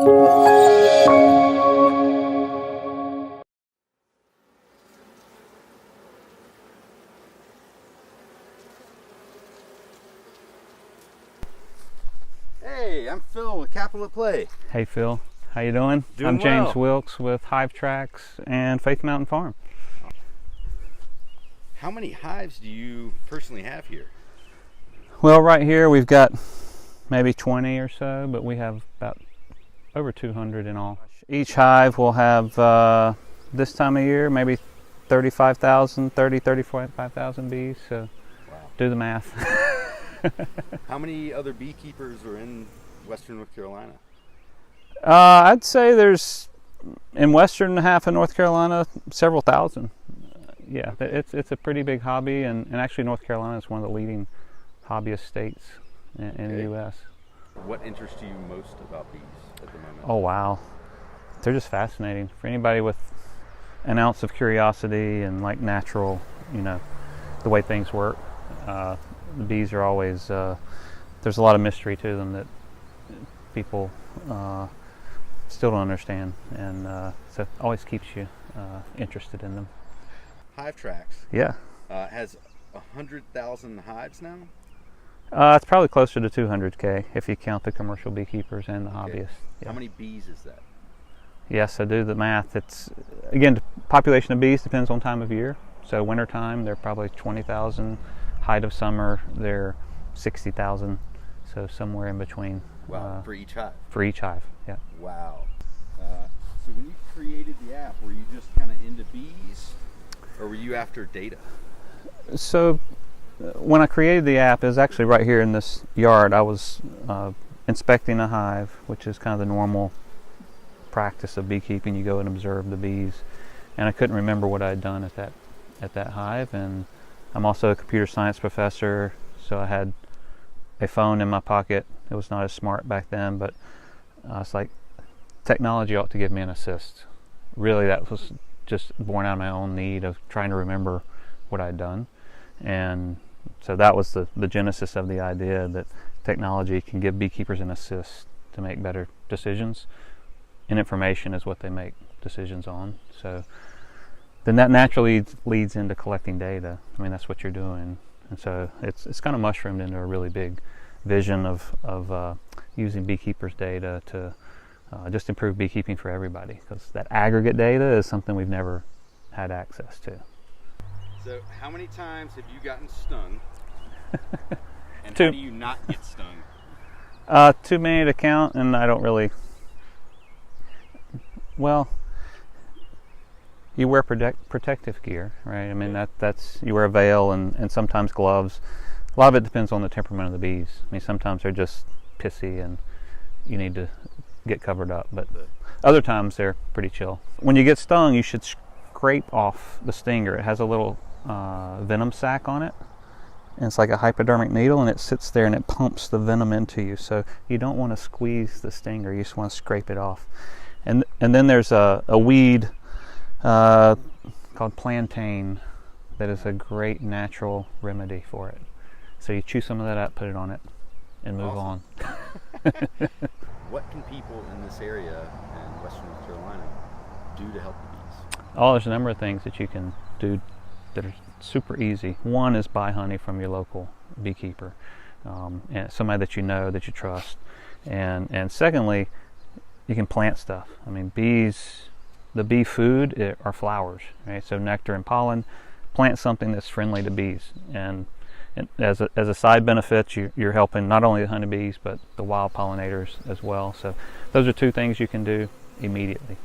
Hey, I'm Phil with Capital at Play. Hey Phil, how you doing? Doing I'm James well. Wilkes with HiveTracks and Faith Mountain Farm. How many hives do you personally have here? Well, right here we've got maybe 20 or so, but we have about over 200 in all. Each hive will have this time of year maybe 35,000 bees, so Wow. do the math. How many other beekeepers are in Western North Carolina? I'd say there's, in western half of North Carolina, several thousand. Yeah, it's a pretty big hobby, and actually North Carolina is one of the leading hobbyist states in the U.S. What interests you most about bees at the moment? Oh wow, they're just fascinating. For anybody with an ounce of curiosity and like natural, the way things work, the bees are always, there's a lot of mystery to them that people still don't understand, and so it always keeps you interested in them. HiveTracks Yeah. has 100,000 hives now? It's probably closer to 200K if you count the commercial beekeepers and the hobbyists. Yeah. How many bees is that? Yes, I do the math. It's, again, the population of bees depends on time of year. So wintertime, they're probably 20,000. Height of summer, they're 60,000. So somewhere in between. Wow, for each hive? For each hive, yeah. Wow. So when you created the app, were you just kind of into bees, or were you after data? So when I created the app, it was actually right here in this yard. I was inspecting a hive, which is kind of the normal practice of beekeeping. You go and observe the bees, and I couldn't remember what I had done at that hive. And I'm also a computer science professor, so I had a phone in my pocket. It was not as smart back then, but it's like technology ought to give me an assist. Really, that was just born out of my own need of trying to remember what I'd done. And so that was the genesis of the idea that technology can give beekeepers an assist to make better decisions, and information is what they make decisions on. So then that naturally leads into collecting data. I mean, that's what you're doing. And so it's kind of mushroomed into a really big vision of using beekeepers' data to just improve beekeeping for everybody, because that aggregate data is something we've never had access to. So how many times have you gotten stung? And Two. How do you not get stung? Too many to count, and I don't really. Well, you wear protective gear, right? I mean, that's you wear a veil and sometimes gloves. A lot of it depends on the temperament of the bees. I mean, sometimes they're just pissy and you need to get covered up, but other times they're pretty chill. When you get stung, you should scrape off the stinger. It has a little venom sac on it, and it's like a hypodermic needle, and it sits there and it pumps the venom into you. So you don't want to squeeze the stinger, you just want to scrape it off. And then there's a weed called plantain that is a great natural remedy for it. So you chew some of that up, put it on it, and move Awesome. on. What can people in this area in Western North Carolina do to help the bees? Oh, there's a number of things that you can do that are super easy. One is buy honey from your local beekeeper, and somebody that you know, that you trust. And secondly, you can plant stuff. I mean, bees, the bee food are flowers, right? So nectar and pollen. Plant something that's friendly to bees, and as a side benefit, you're helping not only the honeybees but the wild pollinators as well. So those are two things you can do immediately.